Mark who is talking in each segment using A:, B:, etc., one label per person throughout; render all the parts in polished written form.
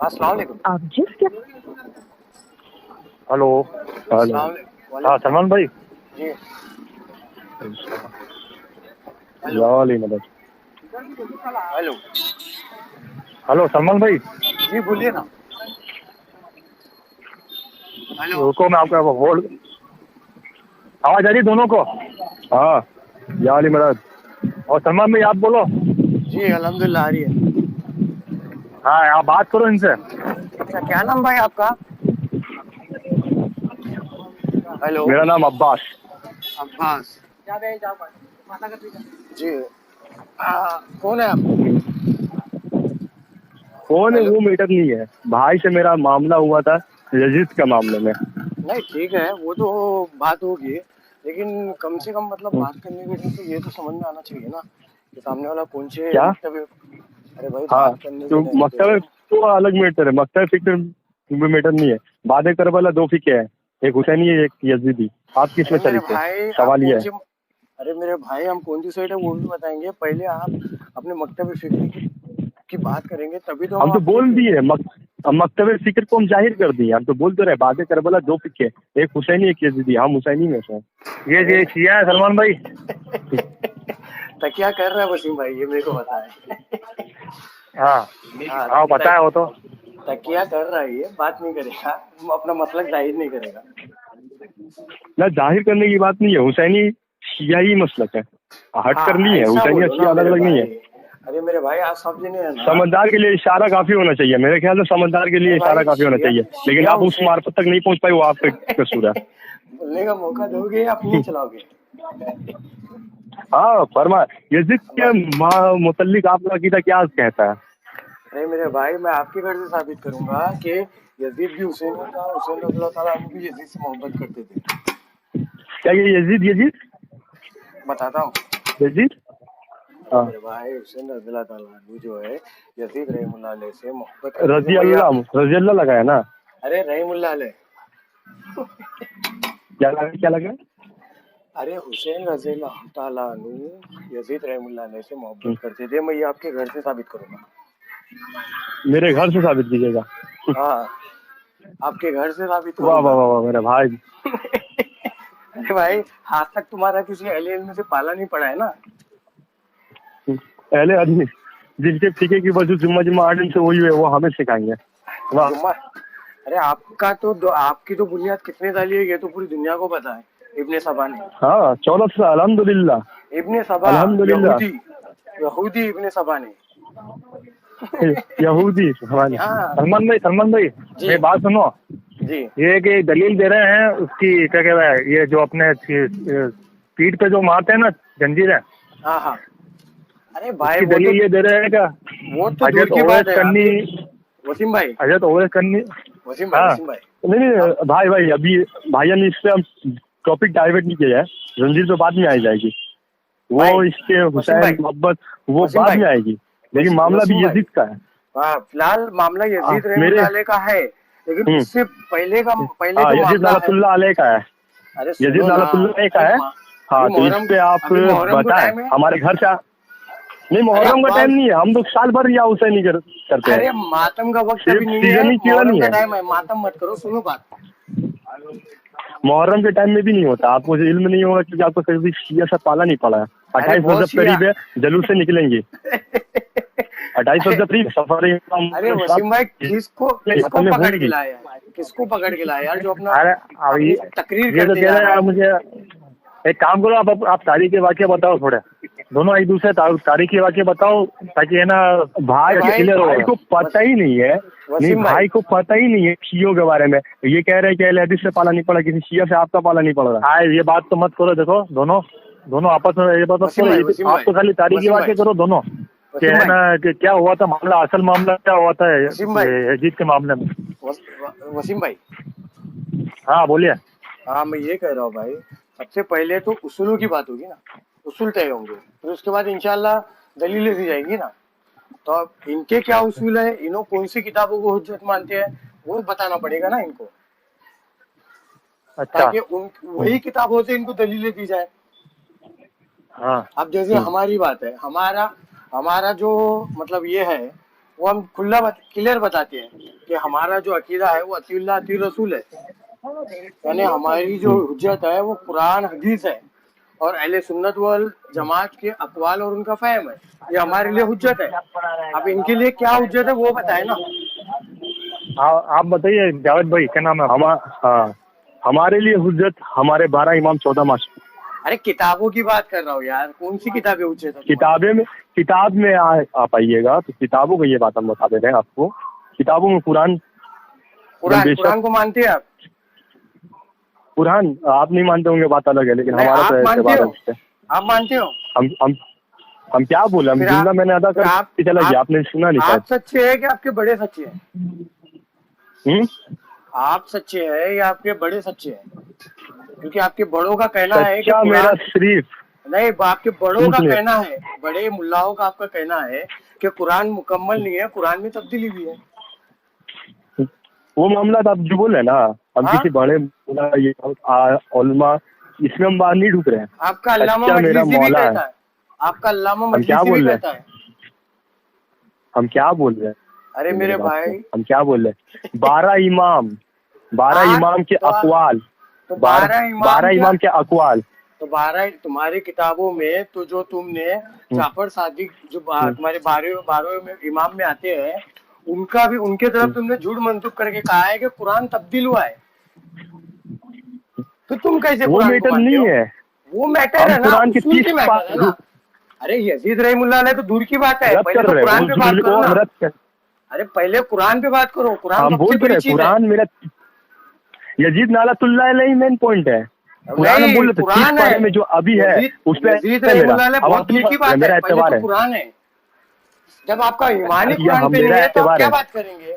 A: अस्सलाम वालेकुम।
B: आप जिस क्या
C: हेलो। हेलो।
A: अस्सलाम वालेकुम।
C: हाँ सलमान भाई।
A: जी। हेलो।
C: या वाली मदद।
A: हेलो।
C: हेलो सलमान भाई।
A: जी बोलिए ना। हेलो।
C: रुको मैं आपका होल्ड। आवाज आ रही है दोनों को? हाँ। या वाली मदद। और सलमान भाई आप बोलो।
A: जी अल्हम्दुलिल्लाह आ रही है।
C: हाँ आप बात करो इनसे।
A: अच्छा क्या नाम भाई आपका? हेलो।
C: मेरा नाम अब्बास।
A: अब्बास। जी। कौन है आप?
C: कौन है
A: हेलो।
C: वो मैटर नहीं है। भाई से मेरा मामला हुआ था यजीद के मामले में।
A: नहीं ठीक है वो तो बात होगी, लेकिन कम से कम मतलब बात करने के लिए तो ये तो समझ में आना चाहिए ना कि सामने वाला कौन से
C: क्या?
A: मकतब। अरे भाई
C: हाँ
A: बात करने के
C: तो
A: टाइम पे
C: मकतब तो अलग मैटर है। मकतब फिक्र मैटर नहीं है। बाद करबला दो फिक्र है, एक हुसैनी है एक यजीदी। आप किस
A: अरे
C: में
A: मेरे
C: शरीक हो?
A: भाई आप
C: सवाल ये
A: कौन
C: है।
A: सी अरे मेरे भाई हम कौन सी साइड है वो भी बताएंगे, पहले आप अपने मकतब फिक्री की बात करेंगे तभी तो हम
C: हम तो
A: आपकी
C: बोल दिए मकतब फिक्र को हम जाहिर कर दिए। हम तो बोल तो रहे बाद करबला दो फिक्र है, एक हुसैनी एक यजीदी। हम हुसैनी में से हैं।
A: अरे
C: ये शिया है सलमान भाई।
A: तो क्या कर रहा है वसीम भाई ये मेरे को बताए।
C: हाँ
A: हाँ
C: हाँ पता है वो तो।
A: तकिया कर रहा है, ये बात नहीं करेगा, अपना मसलक जाहिर नहीं करेगा।
C: ना जाहिर करने की बात नहीं है। हुसैनी शिया ही मसलक है, हट कर
A: हाँ
C: नहीं है।
A: ऐसा
C: हुसैनी और
A: बोलो ना
C: शिया अलग
A: मेरे
C: अलग नहीं
A: भाई।
C: है।
A: अरे मेरे भाई आप समझे नहीं है ना।
C: समझदार के लिए इशारा काफी होना चाहिए। मेरे ख्याल से समझदार के लिए
A: अरे
C: इशारा
A: भाई
C: काफी होना
A: शिया
C: चाहिए, लेकिन
A: शिया
C: आप उस
A: हुसैन
C: मार्फत तक नहीं पहुंच पाए, वो आपका कसूर है।
A: बोलने का मौका दोगे या अपनी चलाओगे?
C: हाँ फरमा। यजीद के मुतल्लिक आपका अकीदा क्या कहता है?
A: अरे मेरे भाई मैं आपके घर से साबित करूंगा कि यजीद भी हुसैन ही था, हुसैन रज़ी अल्लाह ताला अन्हु भी यजीद से मोहब्बत करते थे।
C: क्या ये यजीद यजीद
A: बताता हूँ।
C: यजीद?
A: अरे
C: हाँ।
A: मेरे भाई हुसैन रज़ी अल्लाह ताला अन्हु जो है यजीद रहमुल्लाह अलैह से मोहब्बत करते थे।
C: रजी अल्लाह लगाया ना?
A: अरे रहमुल्लाह अलैह।
C: क्या लगा?
A: अरे हुसैन रज़ी अल्लाह ताला अन्हु यजीद रहमुल्लाह अलैह से मोहब्बत करते थे, मैं ये आपके घर से साबित करूंगा।
C: मेरे घर से साबित कीजिएगा।
A: हाँ आपके घर से साबित
C: वाह वाह
A: करूंगा।
C: वाह वाह मेरे भाई।
A: अरे भाई आज तक तुम्हारा किसी अहले इल्म से पाला नहीं पड़ा है ना।
C: पहले आदमी जिसके फीके की वजह जुम्मा जुम्मा 8 दिन से वही है, वो हमें सिखाएंगे। वाह।
A: जुम्मा। अरे आपका तो आपकी तो बुनियाद कितने डाली है ये तो पूरी दुनिया को पता है। इब्ने सबा ने।
C: हाँ 14 साल अल्हम्दुलिल्लाह।
A: इब्ने सबा
C: अल्हम्दुलिल्लाह।
A: यहूदी यहूदी इब्ने सबा ने।
C: यहूदी हमारे
A: हाँ
C: सलमान भाई
A: जी
C: मेरी बात सुनो।
A: जी।
C: ये कि दलील दे रहे हैं उसकी, क्या कहता है, ये जो अपने पीठ पे जो मारते हैं ना जंजीरें,
A: हाँ हाँ। अरे भाई
C: उसकी दलील ये दे रहे हैं क्या?
A: वो तो दूर
C: हजरत
A: की
C: ओवैस
A: बात है
C: करनी।
A: अभी। वसीम भाई
C: हजरत ओवैस करनी।
A: वसीम भाई
C: हाँ।
A: वसीम भाई
C: नहीं
A: हम
C: नहीं भाई भाई अभी भाइया ने इससे हम टॉपिक डाइवर्ट नहीं किया है। जंजीर तो बाद में आ जाएगी, वो
A: भाई
C: इसके
A: वसीम
C: हुसैन
A: भाई
C: मोहब्बत वो
A: वसीम
C: बाद
A: भाई
C: में आएगी, लेकिन मामला
A: वसीम
C: भी
A: भाई।
C: यजीद का है।
A: हाँ फिलहाल मामला यजीद
C: मेरे
A: रहमुल्लाह अलैह का है, लेकिन
C: हम्म।
A: उससे पहले
C: हाँ
A: जो
C: यजीद
A: मामला है।
C: लानतुल्लाह अलैह का है।
A: अरे
C: यजीद
A: सुनो ना।
C: लानतुल्लाह अलैह का
A: अरे
C: है।
A: अभी
C: हाँ तो इस
A: मोहर्रम
C: पे आप
A: अभी मोहर्रम को
C: बताएं।
A: टाइम है।
C: हमारे घर से नहीं,
A: अरे
C: मुहर्रम का टाइम
A: अब्बास
C: नहीं है। हम लोग साल भर या हुसैनी करते हैं।
A: अरे मातम का वक्त अभी
C: सिर्फ
A: नहीं है,
C: सीजन ही कीड़ा
A: मोहर्रम
C: नहीं
A: का
C: है।
A: टाइम है, मातम मत करो, सुनो बात।
C: मुहर्रम के टाइम में भी नहीं होता। आपको इल्म नहीं होगा क्योंकि आपको कभी शिया से पाला नहीं पड़ा है।
A: अरे
C: 28
A: बहुत
C: रजब
A: शिया।
C: करीब है, जलूस से निकलेंगे। 28
A: अरे
C: रजब करीब सफर
A: अरे वसीम भाई किसको किसको
C: में
A: पकड़ के
C: होंगी।
A: लाया यार, किसको पकड़ के लाया यार जो अपना
C: अरे अब
A: अपनी तकरीर
C: ये तो
A: करते
C: कह
A: जा
C: रहे
A: रहा
C: हैं
A: है।
C: आप मुझे एक काम करो, आप तारीख के वाक्य बताओ थोड़े। दोनों एक दूसरे तारीख के वाक्य बताओ ताकि है ना भाई
A: अरे भाई
C: क्लियर हो। भाई को पता ही नहीं है। नहीं
A: वसीम भाई
C: भाई को पता ही नहीं है शियों के बारे में। ये कह रहे हैं कि अहले हदीस से पाला नहीं पड़ा, किसी शिया से आपका पाला नहीं पड़ रहा है। ये बात तो मत करो। देखो दोनों दोनों आपस में ये बात मत
A: वसीम
C: करो।
A: भाई वसीम
C: आप
A: भाई
C: तो खाली तारीख की
A: वसीम भाई
C: वाक्य करो दोनों, कि
A: वसीम
C: है
A: भाई
C: ना कि क्या हुआ था मामला, असल मामला क्या हुआ था
A: वसीम भाई
C: यजीद के मामले में।
A: वसीम भाई।
C: हाँ बोलिए।
A: हाँ मैं ये कह रहा हूँ भाई, सबसे पहले तो उसूलों की बात होगी ना, उसूल तय होंगे, फिर उसके बाद इंशाल्लाह दलीलें दी जाएंगी ना। तो अब इनके क्या उसूल है, इन्हों कौन सी किताबों को हुज्जत मानते हैं, वो बताना पड़ेगा ना इनको,
C: अच्छा।
A: ताकि उन वही किताबों से इनको दलीलें दी जाए।
C: हाँ।
A: अब जैसे हमारी बात है, हमारा हमारा जो मतलब ये है वो हम खुला क्लियर बताते हैं कि हमारा जो अकीदा है वो अतीउल्लाह अतीउर रसूल है, यानी हमारी जो हुज्जत है वो कुरान हदीस है और अहले सुन्नत वल जमात के अकवाल और उनका फहम है, ये हमारे लिए हुज्जत है। अब इनके लिए क्या हुज्जत है वो बताए ना।
C: आप बताइए जावेद भाई, क्या नाम है? हाँ, हमारे लिए हुज्जत हमारे 12 इमाम 14 मासूम।
A: अरे किताबों की बात कर रहा हूँ यार, कौन सी किताबें हुज्जत है?
C: किताब में आप आइएगा तो किताबों का ये बात हम बता दे रहे हैं आपको। किताबों में कुरान
A: कुरान को मानते हैं आप?
C: कुरान आप नहीं मानते होंगे, बात अलग है, लेकिन हमारा तो एतबार है उस पे।
A: आप मानते हो?
C: हम क्या बोले, हम जुमला मैंने अदा कर चला गया, आपने सुना नहीं?
A: आप सच्चे हैं कि आपके बड़े सच्चे हैं? आप सच्चे हैं या आपके बड़े सच्चे हैं? क्योंकि आपके बड़ों का कहना है कि
C: मेरा सिर्फ नहीं,
A: आपके बड़ों का कहना है, बड़े मुल्लाओं का आपका कहना है कि कुरान मुकम्मल नहीं है, कुरान में तब्दीली भी है।
C: वो मामला तो आप जो बोल रहे हैं ना, हम किसी बड़े उलमा इसमें हम बाहर नहीं ढूक रहे हैं।
A: आपका अल्लामा मजलिसी भी कहता है, आपका अल्लामा मजलिसी भी कहता है।
C: हम क्या बोल रहे हैं?
A: अरे मेरे भाई,
C: हम क्या बोल रहे हैं? 12 इमाम के अकवाल,
A: तो
C: 12 इमाम के अकवाल,
A: तो 12 तुम्हारी किताबों में तो जो तुमने जाफर सादिक जो तुम्हारे 12 इमाम में आते हैं, उनका भी उनके तरफ तुमने झूठ मंसूब करके कहा है कि कुरान तब्दील हुआ है। तो तुम कैसे?
C: वो मैटर नहीं है,
A: वो मैटर है ना, कुरान की 30 मैटर है ना। अरे यजीद रहीमुल्लाह ने तो दूर की बात है, पहले तो कुरान पे बात करो ना। अरे पहले कुरान पे बात करो, कुरान सबसे बड़ी चीज है।
C: कुरान मेरा यजीद नालतुल्लाह अलैहि मेन पॉइंट है। कुरान हम बोल रहे थे, 30 पारे में जो अभी है उस पे
A: यजीद रहीमुल्लाह ने बहुत दूर की बात है, पहले तो कुरान है। जब आपका ईमान ही कुरान पे नहीं है तो आप क्या बात करेंगे?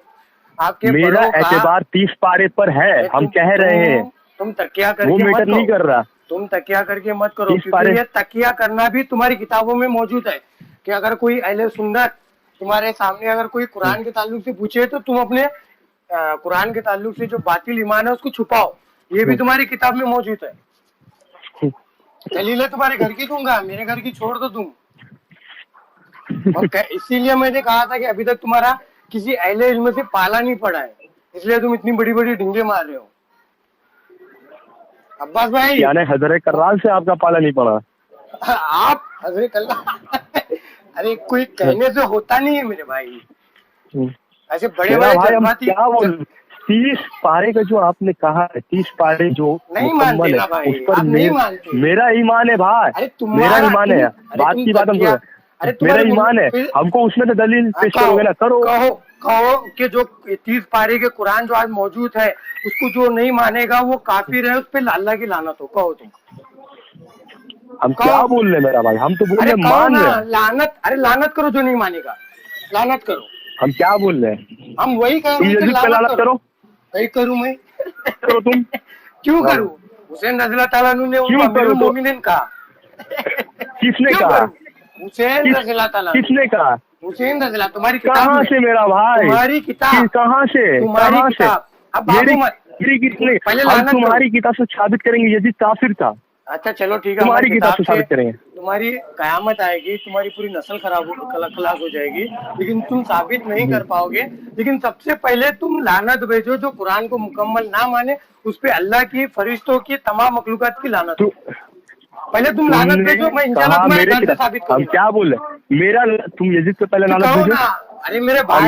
A: आपके
C: मेरा एतबार 30 पारे पर है, हम कह रहे हैं।
A: तुम तकिया करके
C: वो मैटर नहीं कर रहा,
A: तुम तकिया करके मत करो, क्योंकि ये तकिया करना भी तुम्हारी किताबों में मौजूद है कि अगर कोई अहले सुन्नत तुम्हारे सामने अगर कोई कुरान के ताल्लुक से पूछे तो तुम अपने कुरान के ताल्लुक से जो बातिल ईमान है उसको छुपाओ, ये भी तुम्हारी किताब में मौजूद है। दलीलें तुम्हारे घर की दूंगा, मेरे घर की छोड़ दो तुम। और इसीलिए मैंने कहा था कि अभी तक तुम्हारा किसी अहले इल्म से पाला नहीं पड़ा है, इसलिए तुम इतनी बड़ी बड़ी ढिंगे मार रहे हो। अब्बास भाई,
C: यानी हजरत कर्रान से आपका पाला नहीं पड़ा?
A: आप हजरत कर्रान अरे कोई कहने से होता नहीं है मेरे भाई, ऐसे बड़े बड़े जज्बाती।
C: क्या बोल 30 पारे का जो आपने कहा है, 30 पारे जो
A: नहीं मानते ना भाई,
C: उस पर
A: नहीं मानते।
C: मेरा ईमान है भाई, मेरा ईमान है, बात की बात हम बोल, मेरा ईमान है, हमको उसमें तो दलील पेश करोगे ना, करो।
A: कहो कि जो 30 पारे के कुरान जो आज मौजूद है उसको जो नहीं मानेगा वो काफिर है, उस पे अल्लाह की लानत हो, कहो तुम।
C: हम क्या बोल रहे मेरा भाई, हम तो बोल रहे मान रहे
A: लानत। अरे लानत करो जो नहीं मानेगा, लानत करो।
C: हम क्या बोल रहे हैं?
A: हम वही कह रहे हैं,
C: लानत करो।
A: वही करूँ मैं?
C: करो तुम।
A: क्यों करूँ? हुसैन रज़ियल्लाहु ताला अन्हु ने उनको अमीरुल मोमिनीन कहा।
C: किसने कहा?
A: हुसैन रज़ियल्लाहु ताला।
C: किसने कहा?
A: हुसैन रज़ियल्लाहु। तुम्हारी किताब
C: कहाँ से मेरा भाई?
A: तुम्हारी किताब
C: कहाँ से?
A: तुम्हारी किताब? अब
C: मेरी कितने हम तुम्हारी किताब से साबित करेंगे यजीद काफिर था।
A: अच्छा चलो ठीक है,
C: तुम्हारी किताब से साबित करेंगे।
A: तुम्हारी कयामत आएगी, तुम्हारी पूरी नस्ल खलास हो जाएगी, लेकिन तुम साबित नहीं कर पाओगे। लेकिन सबसे पहले तुम लानत भेजो जो कुरान को मुकम्मल ना माने, उस पे अल्लाह की, फरिश्तों की, तमाम मखलूकात की लानत। पहले तुम लानत भेजो, मैं इंशाल्लाह तुम्हारे घर से साबित करूंगा।
C: हम क्या बोले? मेरा तुम यजीद से पहले लानत भेजो।
A: अरे मेरे भाई,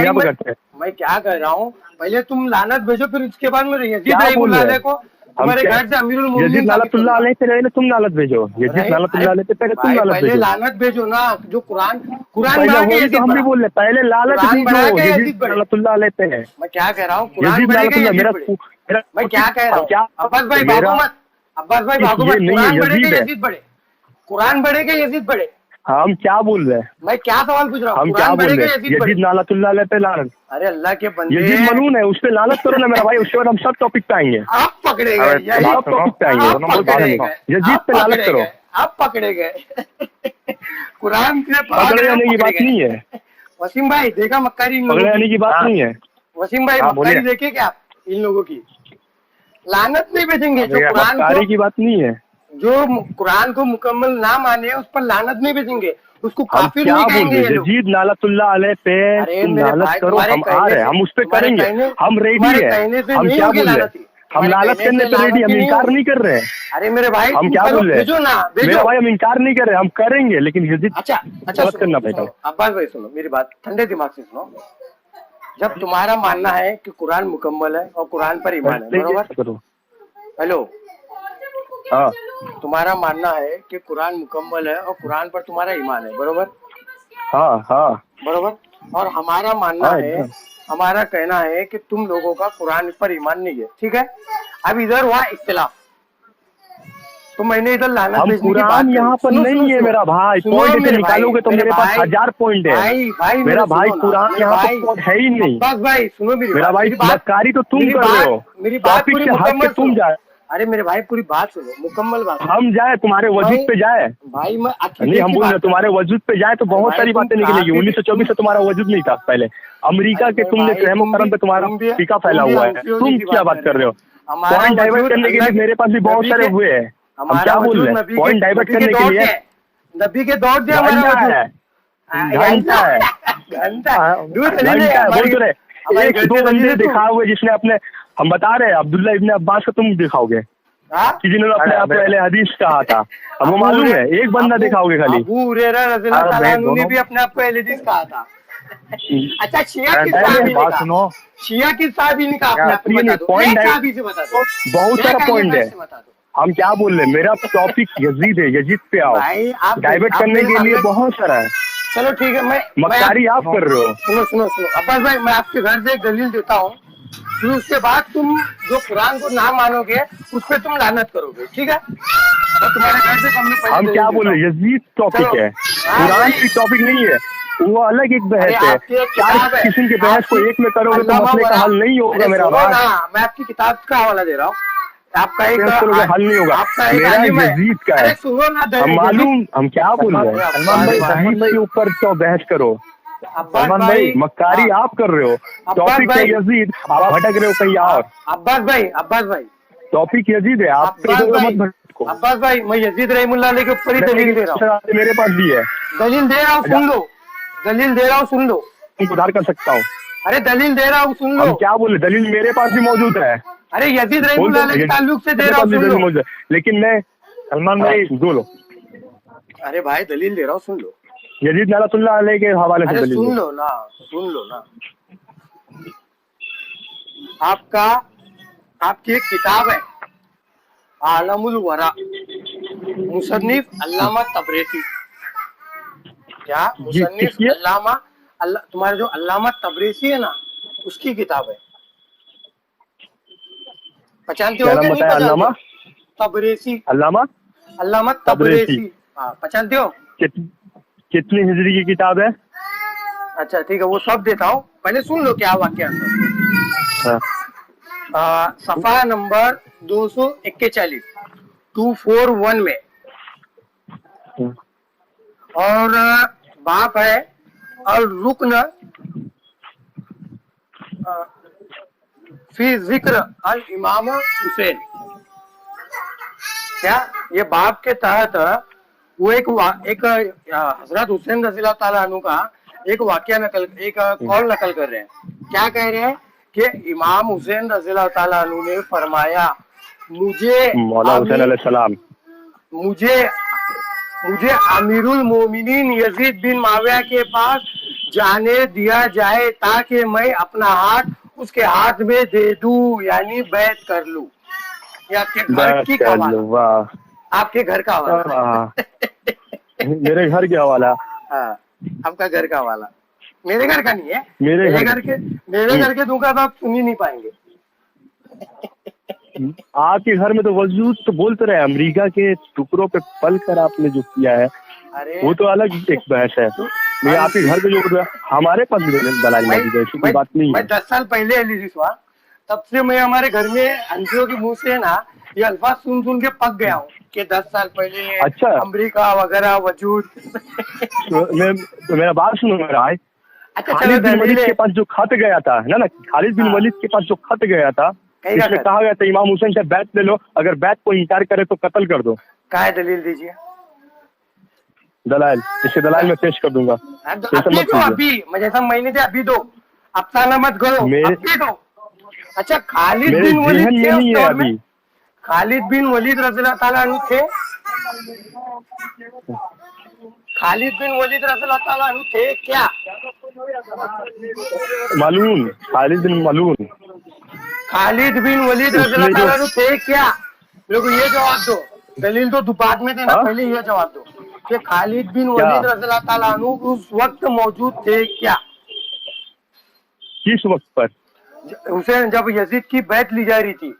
A: मैं क्या कह रहा हूँ, पहले तुम लानत भेजो, फिर उसके बाद में यजीद रहीमुल्लाह को तुम्हारे घर से अमीरुल मोमिनीन
C: नालतुल्लाह अलैहि पे रहे, तुम लानत भेजो। यजीद नालतुल्लाह अलैहि पे पहले तुम लानत भेजो।
A: पहले लानत भेजो ना, जो कुरान
C: तो हम भी बोल रहे पहले लानत भेजो, यजीद नालतुल्लाह अलैहि पे है।
A: मैं क्या कह रहा हूँ, कुरान बढ़ेगा मेरा, मैं क्या कह रहा हूँ? अब्बास भाई भागो मत, अब्बास भाई भागो मत। कुरान बढ़ेगा यजीद बढ़े, कुरान बढ़ेगा यजीद बढ़े।
C: हम क्या बोल रहे हैं?
A: मैं क्या सवाल पूछ रहा हूँ?
C: हम क्या बोल रहे हैं? यजीद नालतुल्लाह अलैहि पे लानत।
A: अरे अल्लाह के बंदे,
C: यजीद मलून है, उस पे लानत करो ना मेरा भाई, उसके बाद हम सब टॉपिक पे आएंगे।
A: आप पकड़े गए,
C: सब टॉपिक पे आएंगे, यजीद पे लानत करो।
A: आप पकड़े गए। कुरान से
C: पकड़े जाने की बात नहीं है
A: वसीम भाई, देखा मक्कारी?
C: पकड़े जाने की बात नहीं है
A: वसीम भाई, मक्कारी देखे क्या इन लोगों की? लानत नहीं भेजेंगे जो कुरान
C: की बात नहीं है,
A: जो कुरान को मुकम्मल ना माने उस पर लानत नहीं भेजेंगे, उसको
C: हम
A: काफिर
C: क्या
A: नहीं
C: बोल
A: कहेंगे
C: रहे
A: ये लोग।
C: यजीद नालतुल्लाह अलैह पे
A: अरे
C: तुम
A: मेरे
C: लानत
A: भाई,
C: करो,
A: तुम्हारे
C: हम आ
A: कहने
C: रहे हैं,
A: से-
C: हम उस पे
A: तुम्हारे
C: करेंगे,
A: कहने-
C: हम रेडी
A: तुम्हारे
C: है।
A: कहने से
C: हम
A: नहीं
C: क्या
A: होगी
C: बोल रहे हैं,
A: लानती।
C: हम
A: तुम्हारे
C: लानत
A: कहने
C: करने
A: से
C: पे रेडी, हम
A: लानती नहीं
C: इनकार
A: होगी।
C: नहीं कर रहे हैं।
A: अरे मेरे भाई,
C: हम
A: तुम
C: क्या
A: करो,
C: बोल रहे
A: भेजो ना,
C: हैं,
A: भेजो।
C: मेरा भाई हम इनकार नहीं कर रहे, हम करेंगे, लेकिन यजीद
A: अच्छा
C: गलत करना
A: सुनो,
C: पड़ेगा।
A: अब्बास भाई सुनो मेरी बात, ठंडे दिमाग से सुनो। जब तुम्हारा मानना है कि कुरान मुकम्मल है और कुरान पर ईमान है, बरोबर?
C: करो।
A: हेलो,
C: हाँ
A: तुम्हारा मानना है कि कुरान मुकम्मल है और कुरान पर तुम्हारा ईमान है, बरोबर?
C: हाँ हाँ
A: बरोबर। और हमारा मानना
C: हाँ
A: है,
C: एकदम।
A: हमारा कहना है कि तुम लोगों का कुरान पर ईमान नहीं है, ठीक है? अब इधर हुआ इख्तिलाफ, तो मैंने इधर लानत
C: हम
A: भेजने की बात
C: कुरान
A: करी।
C: यहाँ पर
A: सुनो,
C: नहीं
A: सुनो,
C: है
A: सुनो।
C: मेरा भाई,
A: सुनो
C: पॉइंट
A: मेरे
C: ऐसे
A: भाई,
C: निकालोगे तो
A: मेरे
C: मेरे पास
A: भाई,
C: 1000 पॉइंट है।
A: भाई
C: मेरा
A: मेरे
C: भाई
A: सुनो ना,
C: कुरान
A: मेरे
C: यहाँ
A: भाई,
C: पर पॉइंट है ही नहीं।
A: अब्बास भाई सुनो मेरी
C: मेरा
A: बात,
C: भाई
A: मेरी बात,
C: मक्कारी तो तुम
A: मेरी
C: कर रहे हो,
A: बात, मेरी बात
C: टॉपिक
A: पूरी
C: से हट के
A: मुकम्मल
C: तुम
A: सुनो।
C: जाए।
A: अरे मेरे भाई पूरी बात सुनो, मुकम्मल बात सुनो।
C: हम जाए तुम्हारे वजूद पे जाए,
A: भाई मैं
C: नहीं हम बोल रहे तुम्हारे वजूद पे जाए तो बहुत
A: भाई,
C: सारी
A: तुम
C: बातें निकलेगी।
A: काफिर-
C: 1924 से तुम्हारा वजूद नहीं था पहले। अमेरिका के तुमने रहमो करम पे तुम्हारा टीका फैला हुआ है, तुम क्या बात कर रहे हो? पॉइंट डाइवर्ट करने के लिए मेरे पास भी बहुत सारे हुए हैं। हम क्या बोल रहे हैं, पॉइंट डाइवर्ट करने के लिए
A: नबी के दौड़ दिया हमारा
C: घंटा
A: वजूद।
C: है, घंटा है, घंटा है बोल तो रहे। एक दो बंदे दिखाए हुए जिसने अपने, हम बता रहे हैं अब्दुल्ला इब्ने अब्बास को तुम दिखाओगे कि जिन्होंने अपने आप को अहले हदीस कहा था, हमको मालूम है, एक बंदा दिखाओगे खाली।
A: अबू हुरैरा रज़ियल्लाहु ताला अन्हु ने भी अपने आप को अहले हदीस कहा था। अच्छा, शिया किस साहबी ने
C: बात
A: कहा?
C: सुनो,
A: शिया किस साहबी ने कहा? अपने आप को
C: ये
A: बता दो,
C: पॉइंट
A: एक
C: है,
A: साहबी से बता दो,
C: बहुत सारा
A: एक
C: पॉइंट है।
A: से बता दो।
C: हम क्या बोल रहे हैं, मेरा टॉपिक यजीद है, यजीद पे आओ।
A: भाई आप
C: डाइवर्ट करने के लिए बहुत सारा है,
A: चलो ठीक है, मैं
C: मक्कारी आप कर रहे हो।
A: सुनो अब्बास भाई, मैं आपके घर से एक दलील देता हूँ, फिर उसके बाद तुम जो कुरान को ना मानोगे उस पर तुम लानत करोगे, ठीक है? तो तुम्हारे घर से हमने पहले
C: हम
A: दलील
C: क्या
A: देता
C: बोल रहे
A: हूँ।
C: हैं, यजीद टॉपिक
A: चलो।
C: है,
A: हाँ,
C: कुरान
A: वही।
C: की टॉपिक नहीं है, वो अलग एक बहस
A: अरे
C: है।
A: आपकी एक
C: चार
A: किताब है,
C: किस्म के बहस को
A: आपकी-
C: एक में करोगे तो
A: अल्लामा
C: मसले का
A: वरा-
C: हल नहीं होगा
A: अरे
C: मेरा
A: सुनो
C: भाई।
A: ना, मैं आपकी किताब का हवाला दे रहा हूँ। आपका एक
C: बहस करोगे हल नहीं होगा,
A: आपका एक
C: मेरा
A: आलिम है।
C: यजीद का
A: अरे
C: है,
A: सुनो ना,
C: हम मालूम, हम क्या बोल रहे हैं,
A: अरे
C: सलमान भाई
A: अब्बास
C: यजीद के ऊपर तो बहस करो।
A: अब्बास
C: सलमान
A: भाई,
C: भाई मक्कारी
A: हाँ।
C: आप कर रहे हो,
A: अब्बास
C: टॉपिक है
A: भाई,
C: यजीद, आप भटक रहे हो कहीं और।
A: अब्बास भाई
C: टॉपिक यजीद है, आप
A: अब्बास
C: इधर
A: भाई,
C: मत भटको।
A: अब्बास भाई, मैं यजीद रहमुल्लाह अलैह के ऊपर ही दलील दे रहा हूँ,
C: मेरे पास भी है,
A: दलील दे रहा हूँ, सुन लो, दलील दे रहा हूँ, सुन लो।
C: मैं सुधार कर सकता हूँ।
A: अरे दलील दे रहा हूँ, सुन
C: हम
A: लो।
C: क्या बोले, दलील मेरे पास भी मौजूद है,
A: अरे यजीद
C: बोल
A: रहमुल्लाह
C: दो,
A: अलैह के ताल्लुक से दे
C: मेरे
A: रहा
C: पास
A: हूँ,
C: भी
A: सुन
C: दलील
A: लो।
C: मौजूद है, लेकिन मैं सलमान भाई बोलो,
A: अरे भाई दलील दे रहा हूँ, सुन लो।
C: यजीद नालतुल्लाह अलैह के हवाले से
A: अरे
C: दलील
A: सुन
C: दो।
A: लो ना, सुन लो ना। आपका आपकी एक किताब है आलमुल वरा, मुसन्निफ अल्लामा तबरेसी। क्या मुसन्निफ
C: किसकी है?
A: अल्लामा तुम्हारे जो अल्लामा तबरेसी है ना, उसकी किताब है। पहचानते
C: क्या
A: हो
C: नाम
A: क्या? नहीं
C: बताया?
A: पहचानते
C: अल्लामा
A: हो? तबरेसी,
C: अल्लामा
A: अल्लामा
C: तबरेसी।
A: तबरेसी। हाँ, पहचानते हो?
C: कितनी हिजरी की किताब है?
A: अच्छा ठीक है, वो सब देता हूँ, पहले सुन लो क्या वाक्य अंदर।
C: हाँ।
A: सफा नंबर 241 241 में, और बाप है और रुकन फी जिक्र अल इमाम हुसैन। क्या ये बाप के तहत वो एक हजरत हुसैन रज़ियल्लाहु ताला अन्हु का एक वाक्य एक कौल नकल कर रहे हैं। क्या कह रहे हैं कि इमाम हुसैन रज़ियल्लाहु ताला अन्हु ने फरमाया, मुझे
C: मौला हुसैन अलैहिस्सलाम,
A: मुझे अमीरुल मोमिनीन यजीद बिन माविया के पास जाने दिया जाए ताकि मैं अपना हाथ उसके हाथ में दे दूं, यानी बैत कर लूं। ये आपके घर की हवाला,
C: वाह,
A: आपके घर का हवाला।
C: मेरे घर के हवाला।
A: हाँ, आपका घर का हवाला, मेरे घर का नहीं है।
C: मेरे
A: घर के दूंगा तो आप सुन ही नहीं पाएंगे।
C: आपके घर में तो वजूद तो बोलते रहे, अमेरिका के टुकड़ों पे पल कर आपने जो किया है
A: अरे
C: वो तो अलग एक बहस है। लेकिन आपके घर पे जो हमारे पास भी दलाल मौजूद है, ऐसी कोई बात नहीं है।
A: मैं 10 साल पहले एलिजिस हुआ, तब से मैं हमारे घर में अंतियों के मुंह से ना ये अल्फाज सुन के पक गया हूँ कि 10 साल पहले
C: अच्छा,
A: अमेरिका वगैरह वजूद।
C: मेरा बात सुनो मेरा भाई।
A: अच्छा,
C: खालिद बिन वलीद के पास जो खत गया था ना, खालिद बिन वलीद के पास जो खत गया था, इसमें कहा गया था इमाम हुसैन से बैत ले लो, अगर बैत को इनकार करे तो कत्ल कर दो।
A: क्या है दलील दीजिए।
C: दलाल, इसके दलाल में पेश कर दूंगा, टेंशन
A: अभी
C: मत
A: दो,
C: कीजिए।
A: अभी मैं जैसा महीने थे अभी दो, अफसाना मत करो,
C: मेरे
A: अभी दो। अच्छा, खालिद
C: मेरे
A: बिन वलीद
C: जेहन
A: थे
C: में
A: उस
C: नहीं है
A: दौर में?
C: अभी।
A: खालिद बिन वलीद रज़ियल्लाहु ताला अन्हु थे? खालिद बिन वलीद रज़ियल्लाहु ताला अन्हु थे क्या?
C: मालूम, खालिद बिन मालूम,
A: खालिद बिन वलीद रज़ियल्लाहु
C: उसने जो
A: ताला अन्हु थे क्या? मेरे को ये जवाब दो। दलील तो बाद में देना,
C: हाँ
A: पहले ये जवाब दो कि खालिद बिन
C: क्या,
A: वलीद रज़ियल्लाहु ताला अन्हु उस वक्त मौजूद थे क्या?
C: किस वक्त पर?
A: हुसैन जब यजीद की बैत ली जा रही थी,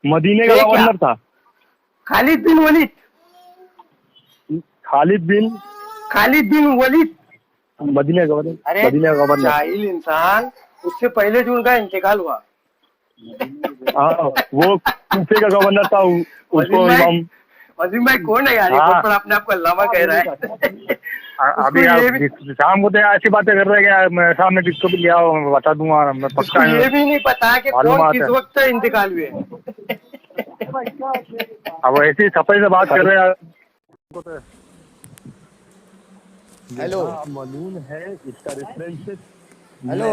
C: मदीने का
A: थे क्या?
C: गवर्नर था
A: खालिद बिन वलीद,
C: खालिद बिन,
A: खालिद बिन वलीद।
C: मदीने का गवर्नर,
A: अरे
C: मदीने का गवर्नर।
A: जाहिल इंसान, उससे पहले जो उनका इंतकाल हुआ।
C: हाँ, वो कूफे का गवर्नर था, उसको इमाम।
A: वसीम भाई कौन है यार, ये
C: हाँ।
A: कौन पर अपने आप को अल्लामा कह रहा है?
C: अभी
A: उसको
C: आप
A: ये भी
C: शाम को तो ऐसी बातें कर रहे हैं कि मैं सामने किसको भी लिया मैं बता दूंगा, मैं
A: उसको
C: पक्का
A: ये भी नहीं पता कि कौन
C: मालूमात
A: किस
C: है।
A: वक्त इंतकाल हुए।
C: अब ऐसी सफाई से बात कर रहे हैं।
A: हेलो
C: मालूम है इसका रेफरेंस
A: हेलो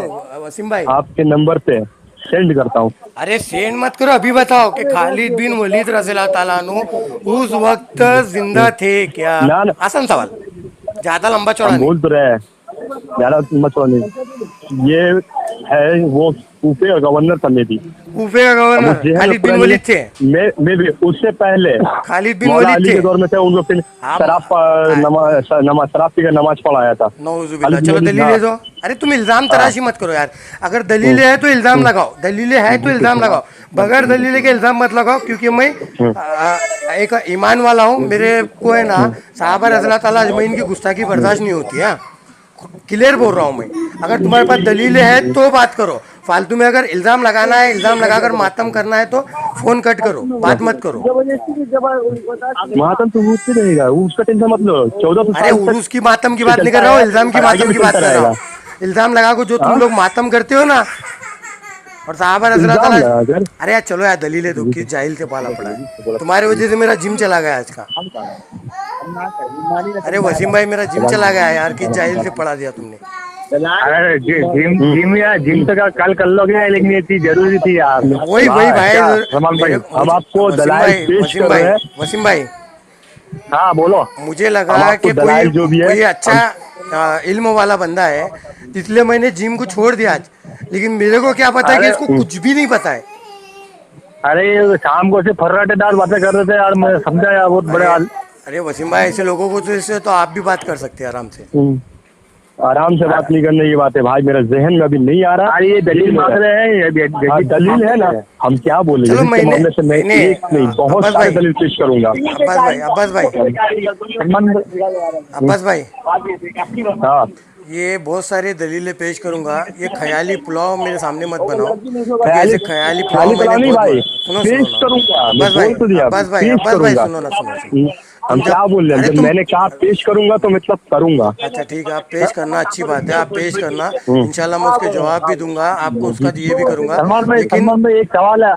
A: वसीम भाई,
C: आपके नंबर पे सेंड करता हूँ।
A: अरे सेंड मत करो, अभी बताओ कि खालिद बिन वलीद रज़ियल्लाहु ताला अन्हु उस वक्त जिंदा थे क्या?
C: ना ना,
A: आसान सवाल, ज्यादा लंबा चौड़ा
C: हम
A: नहीं।
C: बोल तो रहे हैं, ज्यादा मत नहीं। ये है वो कूफे का गवर्नर था मेरी।
A: कूफे का
C: अब वो
A: गवर्नर
C: जेहन
A: खालिद बिन
C: में
A: वलीद थे?
C: मैं भी उससे पहले
A: खालिद बिन
C: मौला
A: वलीद
C: अली
A: थे?
C: के दौर में थे, उनको फिर
A: हाँ,
C: नमाज शराब पी कर नमाज पढ़ाया था।
A: नौजुबिल्ला।
C: खालिद बिन
A: चलो
C: वलीद,
A: दलील
C: हाँ।
A: है दो। अरे तुम इल्जाम
C: हाँ।
A: तराशी मत करो यार, अगर दलील है तो इल्जाम लगाओ, दलील है तो इल्जाम लगाओ, बगैर दलील के इल्जाम मत लगाओ, क्योंकि मैं एक ईमान वाला हूँ, मेरे को है ना साहबा रज़ियल्लाहु ताला अजमईन की गुस्ताखी बर्दाश्त नहीं होती है। क्लियर बोल रहा हूँ मैं, अगर तुम्हारे पास दलील है तो बात करो, फालतू में अगर इल्जाम लगाना है, इल्जाम लगाकर मातम करना है तो फोन कट करो, बात मत करो।
C: मातम तो होते रहेगा, उसका टेंशन मत लो। 1400
A: अरे
C: साल तक
A: उरूस की मातम की
C: ये
A: बात नहीं कर
C: चलता
A: रहा हूँ,
C: है
A: इल्जाम की
C: और आगे
A: मातम
C: भी
A: की बात
C: चलता
A: कर रहा
C: रहेगा।
A: हूँ। इल्जाम लगा को जो तुम
C: हाँ?
A: लोग मातम करते हो ना, और साहबा रज़ियल्लाहु
C: इल्जाम
A: ताला।
C: लगा कर
A: अरे यार चलो यार, दलील दो, किस जाहिल से पाला पड़ा है, तुम्हारे वजह से मेरा जिम चला गया आज का। अरे वसीम भाई मेरा जिम चला गया यार, किस जाहिल से पढ़ा दिया तुमने।
C: अरे जिम तो कल कर लोगे, लेकिन ये चीज जरूरी थी यार।
A: वही वही भाई,
C: क्या सलमान भाई, हम आपको दलाल पेश कर रहे हैं।
A: वसीम भाई,
C: हाँ बोलो।
A: मुझे
C: हम
A: लगा
C: आपको
A: कि कोई
C: दलाल जो भी है
A: कोई अच्छा इल्म वाला बंदा है, इसलिए मैंने जिम को छोड़ दिया आज, लेकिन मेरे को क्या पता है कि
C: अरे
A: इसको कुछ भी नहीं पता है।
C: अरे शाम को से फर्राटेदार बातें कर रहे थे यार, मैं समझा यार बहुत बड़े
A: अरे अरे वसीम भाई, ऐसे लोगों को तो इससे तो आप भी बात कर सकते हैं आराम से।
C: आराम से बात नहीं करने की बात है भाई, मेरा जहन में अभी नहीं आ रहा। अरे ये दलील मांग रहे हैं, हाँ, दलील है ना, हम क्या बोले।
A: चलो
C: इसके मामले से मैं
A: मैंने
C: एक नहीं बहुत
A: अब्बास
C: सारे
A: भाई,
C: दलील पेश करूंगा।
A: अब्बास भाई, अब्बास भाई,
C: हाँ,
A: ये बहुत सारी दलीलें पेश करूंगा, ये ख्याली पुलाव मेरे सामने मत बनाओ, क्योंकि
C: ख्याली
A: ऐसे ख्याली पुलाव
C: ख्याली
A: मैंने
C: नहीं
A: बहुत
C: भाई,
A: सुनो
C: पेश
A: सुनो ना
C: करूंगा। मैं
A: अब्बास भाई,
C: बोल तो दिया,
A: अब्बास भाई,
C: पेश
A: अब्बास भाई,
C: करूंगा।
A: सुनो ना, सुनो।
C: हम क्या बोल रहे
A: अरे
C: हैं, जब मैंने कहा पेश करूंगा तो मतलब करूंगा।
A: अच्छा ठीक है, आप पेश करना, अच्छी बात है, आप पेश करना, इंशाल्लाह मैं उसके जवाब भी दूंगा, आपको उसका ये भी करूंगा, लेकिन
C: सलमान भाई एक सवाल है।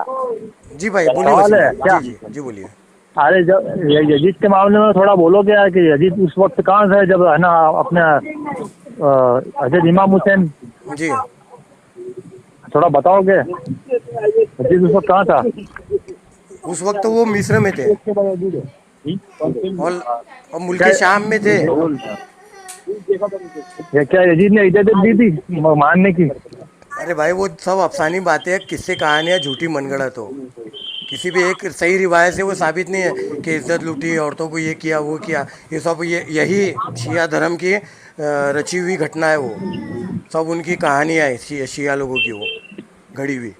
A: जी भाई बोलिए
C: सवाल
A: वसीम
C: है
A: भाई,
C: क्या?
A: जी जी जी बोलिए।
C: अरे जब यजीद के मामले में थोड़ा बोलो क्या कि यजीद उस वक्त कहाँ से, जब है ना अपने हजरत इमाम हुसैन,
A: जी
C: थोड़ा बताओगे यजीद उस वक्त कहाँ था?
A: उस वक्त वो मिस्र में थे और मुल्क शाम में थे।
C: क्या यजीद ने इजाजत दी थी मारने की?
A: अरे भाई वो सब अफसानी बातें हैं, किस्से कहानियाँ झूठी मनगढ़ंत हो, किसी भी एक सही रिवायत से वो साबित नहीं है कि इज्जत लूटी, औरतों को ये किया वो किया, ये सब यही शिया धर्म की रची हुई घटना है, वो सब उनकी कहानियाँ है, शिया लोगों की वो घड़ी हुई।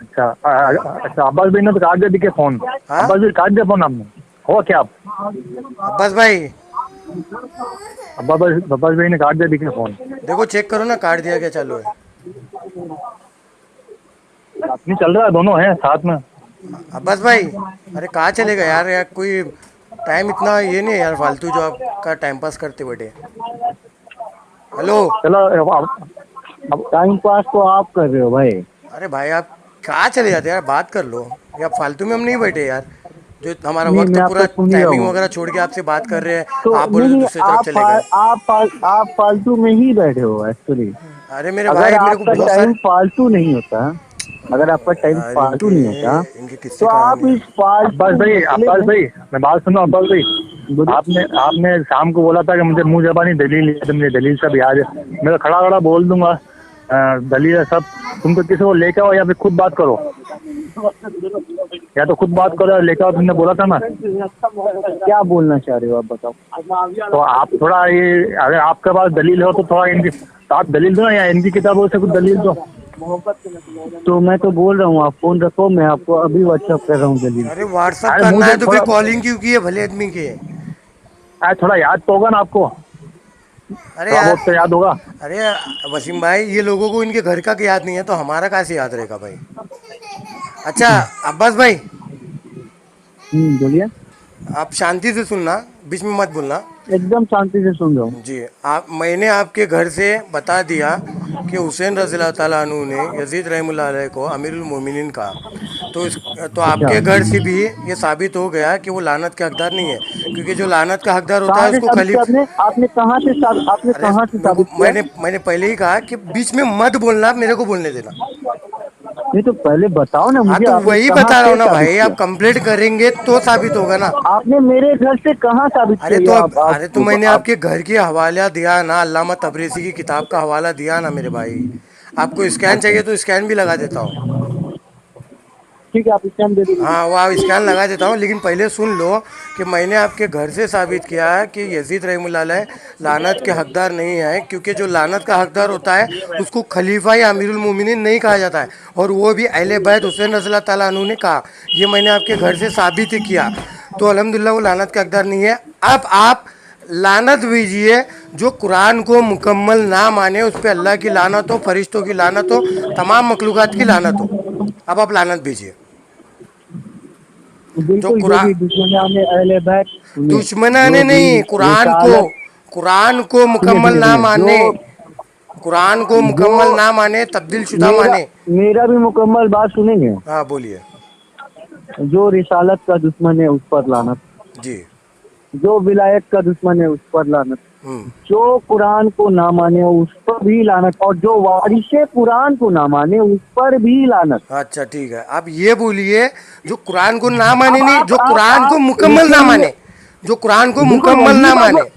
C: अच्छा अच्छा, अब्बास भाई ने तो काट दिया फोन।
A: हाँ?
C: अब्बास भाई काट दिया फोन आपने, हो क्या आप?
A: अब्बास भाई,
C: अब्बास भाई ने काट दिया दिखे फोन।
A: देखो चेक करो ना, काट दिया क्या चालू है?
C: नहीं चल रहा है, दोनों हैं साथ में।
A: अब्बास भाई, अरे कहाँ चलेगा यार, यार कोई टाइम इतना ये नहीं है यार, फालतू जो आपका टाइम पास करते बैठे। हेलो,
C: चलो अब टाइम पास तो आप कर रहे हो भाई।
A: अरे भाई आप कहाँ चले जाते हैं यार, बात कर लो, या फालतू में हम नहीं बैठे यार,
B: जो हमारा
D: नहीं,
B: वक्त
D: मैं
B: पूरा
D: आपका सुन ही रहा
B: टाइमिंग
D: हूँ।
B: वगैरह छोड़ के आपसे बात कर रहे हैं,
D: तो
B: आप बोले तो
D: नहीं,
B: दूसरी तरफ चले गए।
D: आप फालतू में ही बैठे हो एक्चुअली।
B: अरे मेरे
D: अगर
B: भाई, मेरे को
D: आपका
B: बहुत
D: टाइम
B: सारे,
D: फालतू नहीं होता, अगर आपका टाइम
B: यार
D: फालतू
B: इनके
D: नहीं होता,
B: इनके किस्से
D: तो आप
B: कहानियां।
D: इस फालतू
C: अब्बास भाई मैं बात सुनो अब्बास भाई।
D: बोलिए।
C: आपने आपने शाम को बोला था कि मुझे मुंह जबानी दलील है, तो मुझे दलील सब याद है। मैं तो खड़ा खड़ा बोल दूंगा दलील है सब। तुम तो किसी को लेके आओ या फिर खुद बात करो, या तो खुद बात करो या लेके आओ, तुमने बोला था ना।
D: क्या बोलना चाह रहे हो आप, बताओ।
C: तो आप थोड़ा ये, अगर आपके पास दलील हो तो थोड़ा इनकी, तो आप दलील दो ना, या इनकी किताबों से कुछ दलील दो।
D: तो मैं तो बोल रहा हूँ, आप फोन रखो, मैं आपको अभी व्हाट्सअप कर रहा हूँ दलील।
B: अरे व्हाट्सअप
C: अरे
B: करना
C: मुझे
B: है तो फिर
C: थोड़ा,
B: कॉलिंग क्यों की है भले आदमी के।
C: अरे थोड़ा याद तो होगा ना आपको,
B: अरे
C: थोड़ा
B: यार,
C: बहुत तो याद होगा।
B: अरे वसीम भाई, ये लोगों को इनके घर का याद नहीं है तो हमारा कैसे याद रहेगा भाई। अच्छा अब्बास भाई,
D: बोलिए।
B: आप शांति से सुनना, बीच में मत बोलना।
D: एकदम शांति से सुन रहा हूँ।
B: जी, आप, मैंने आपके घर से बता दिया कि हुसैन रज़ी ताला अन्हु ने यजीद रहमतुल्लाह अलैह को अमीरुल मोमिनीन कहा, तो
D: अच्छा,
B: आपके घर से भी ये साबित हो गया कि वो लानत के हकदार नहीं है, क्योंकि जो लानत का हकदार होता
D: कहाँ
B: है
D: से
B: उसको
D: साबित
B: खली।
D: किया आपने? आपने
B: अरे
D: कहाँ से
B: मेरे को,
D: साबित किया?
B: मैंने पहले ही कहा कि बीच में मत बोलना, मेरे को बोलने देना।
D: नहीं तो पहले बताओ ना
B: हाँ
D: मुझे,
B: तो
D: आपने
B: वही
D: कहाँ
B: बता रहा
D: से
B: हूँ ना
D: साबित
B: भाई,
D: किया?
B: आप कंप्लेंट करेंगे तो साबित होगा ना।
D: आपने मेरे घर से कहाँ साबित
B: अरे
D: किया ये?
B: तो
D: आप
B: अरे तो मैंने
D: आप
B: आपके घर की हवाला दिया ना, अल्लामा तबरेज़ी की किताब का हवाला दिया ना मेरे भाई। आपको स्कैन
D: अच्छा,
B: चाहिए तो स्कैन भी लगा देता हूँ।
D: ठीक है, आप स्टैम्प दे दीजिए।
B: हाँ, वो आप स्कैन लगा देता हूँ, लेकिन पहले सुन लो कि मैंने आपके घर से साबित किया है कि यजीद रहमतुल्लाह अलैह लानत के हकदार नहीं है, क्योंकि जो लानत का हकदार होता है उसको खलीफा या अमीरुल मोमिनीन नहीं कहा जाता है, और वो भी अहले बैत हुसैन रज़ी ताला अन्हु ने कहा। ये मैंने आपके घर से साबित ही किया, तो अल्हम्दुलिल्लाह वो लानत का हकदार नहीं है। अब आप लानत भेजिए, जो कुरान को मुकम्मल ना माने उस पर अल्लाह की लानत हो, फरिश्तों की लानत हो, तमाम मखलूक़ात की लानत हो। अब आप लानत भेजिए। जो
D: बिल्कुल, जो
B: कुरान,
D: भी दुश्मनाने अहले बैत, सुनिए,
B: दुश्मनाने
D: जो भी
B: नहीं,
D: रिसालत,
B: कुरान को
D: सुनिए
B: मुकम्मल
D: सुनिए
B: ना
D: सुनिए,
B: माने, कुरान को
D: जो
B: मुकम्मल ना माने, तब्दील शुदा
D: मेरा
B: माने।
D: मेरा भी मुकम्मल बात सुनेंगे।
B: हाँ बोलिए।
D: जो रिसालत का दुश्मन है उस पर लानत,
B: जी।
D: जो विलायत का दुश्मन है उस पर लानत,
B: हम्म।
D: जो कुरान को ना माने उस पर भी लानत, और जो वारिसे कुरान को ना माने उस पर भी लानत।
B: अच्छा ठीक है, आप ये बोलिए, जो कुरान को ना माने
D: अब
B: नहीं, जो कुरान को
D: आप
B: मुकम्मल ना
D: लिखेंगे,
B: माने, जो कुरान को
D: बिल्कुल
B: मुकम्मल
D: वही
B: ना
D: बात।
B: माने।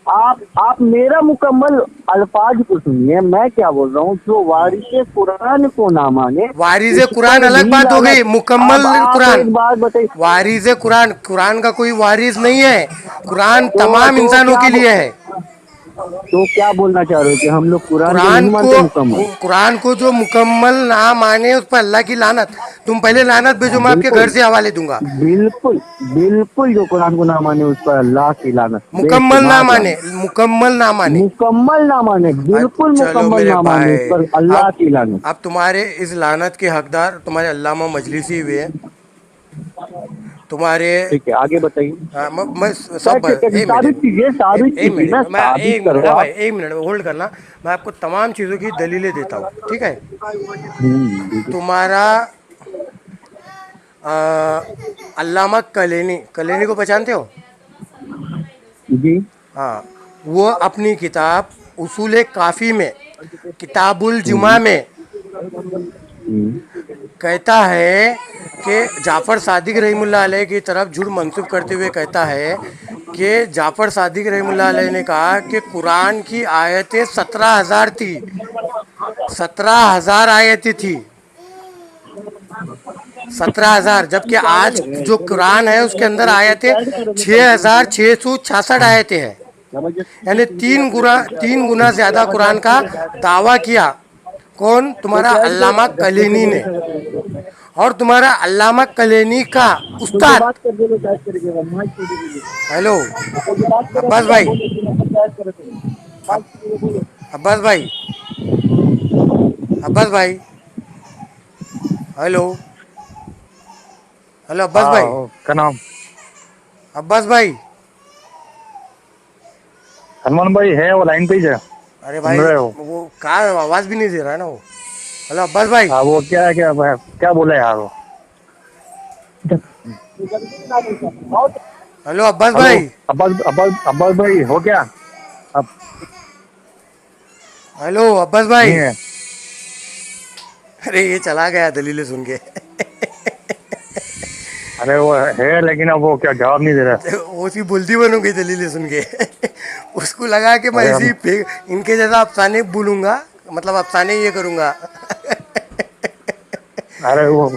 D: आप मेरा मुकम्मल अल्फाज को सुनिए, मैं क्या बोल रहा हूँ। जो वारिसे कुरान को ना माने
B: वारिस
D: उस
B: कुरान
D: पर
B: अलग
D: भी
B: बात हो गई,
D: लानत। अब
B: मुकम्मल
D: आप
B: कुरान।
D: एक बात बताइए,
B: वारिस कुरान, कुरान का कोई वारिस नहीं है, कुरान तमाम
D: तो
B: इंसानों के लिए है।
D: क्या बोलना चाह रहे हो कि हम लोग कुरान को
B: कुरान
D: नहीं मानते
B: को,
D: मुकम्मल?
B: कुरान को जो मुकम्मल ना माने उस पर अल्लाह की लानत। तुम पहले लानत भेजो, मैं आपके घर
D: बिल्कुल
B: से हवाले दूंगा।
D: बिल्कुल बिल्कुल, जो कुरान को ना माने उस पर अल्लाह की लानत,
B: मुकम्मल ना
D: बेशुमार
B: माने,
D: लानत।
B: मुकम्मल ना माने।
D: मुकम्मल ना माने, बिल्कुल
B: चलो
D: मुकम्मल
B: मेरे
D: ना माने उस
B: भाई,
D: पर अल्लाह
B: अब
D: की लानत।
B: अब तुम्हारे इस लानत के हकदार तुम्हारे अल्लामा मजलिसी हुए, तुम्हारे।
D: ठीक है, आगे बताइए।
B: हाँ, मैं सब, एक
D: साबित कीजिए,
B: मिनट,
D: साबित
B: एक
D: कीजिए ना,
B: मिनट, मैं
D: साबित
B: एक मिनट,
D: करो
B: हाँ भाई
D: आप।
B: एक मिनट होल्ड करना। मैं आपको तमाम चीज़ों की दलीलें देता हूँ, ठीक है।
D: बिल्कुल।
B: तुम्हारा अ, अल्लामा कलेनी, कलेनी को पहचानते हो?
D: जी।
B: हाँ, वो अपनी किताब उसूल काफ़ी में, किताबुल जुमा
D: हम्म,
B: में
D: हम्म,
B: कहता है कि जाफ़र सादिक रहमुल्लाह अलैह की तरफ झूठ मंसूब करते हुए कहता है कि जाफ़र सादिक रहमुल्लाह अलैह ने कहा कि कुरान की आयतें 17,000 थी, 17,000 आयतें थी, 17,000, जबकि आज जो कुरान है उसके अंदर आयतें 6,666 आयतें हैं। यानी तीन गुना ज़्यादा कुरान का दावा किया। कौन? तुम्हारा अल्लामा कलेनी ने। और तुम्हारा अल्लामा कलेनी का उस्ताद, हेलो अब्बास भाई, अब अब्बास भाई, अब्बास भाई, हेलो, हेलो अब्बास भाई,
C: हाँ क्या नाम,
B: अब्बास भाई।
C: सलमान भाई है वो लाइन पे ही है,
B: अरे
C: सुन
B: भाई,
C: रहे हो।
B: वो कहाँ, आवाज़ भी नहीं दे रहा है ना वो। हेलो अब्बास भाई।
C: हाँ वो क्या है, क्या बोला यार वो।
B: हेलो अब्बास भाई।
C: अब्बास अब्बास अब्बास भाई हो क्या? अब
B: हेलो अब्बास भाई।
C: नहीं है।
B: अरे ये चला गया दलीलें सुन के।
C: अरे वो है, लेकिन अब वो क्या जवाब नहीं दे रहा।
B: वो सी बोलती बन हो गई दलीलें सुन के। उसको लगा कि मैं
C: अरे
B: ऐसी
C: हम
B: इनके जैसा अफसाने बोलूंगा, मतलब अफसाने ये करूंगा।
C: अरे वो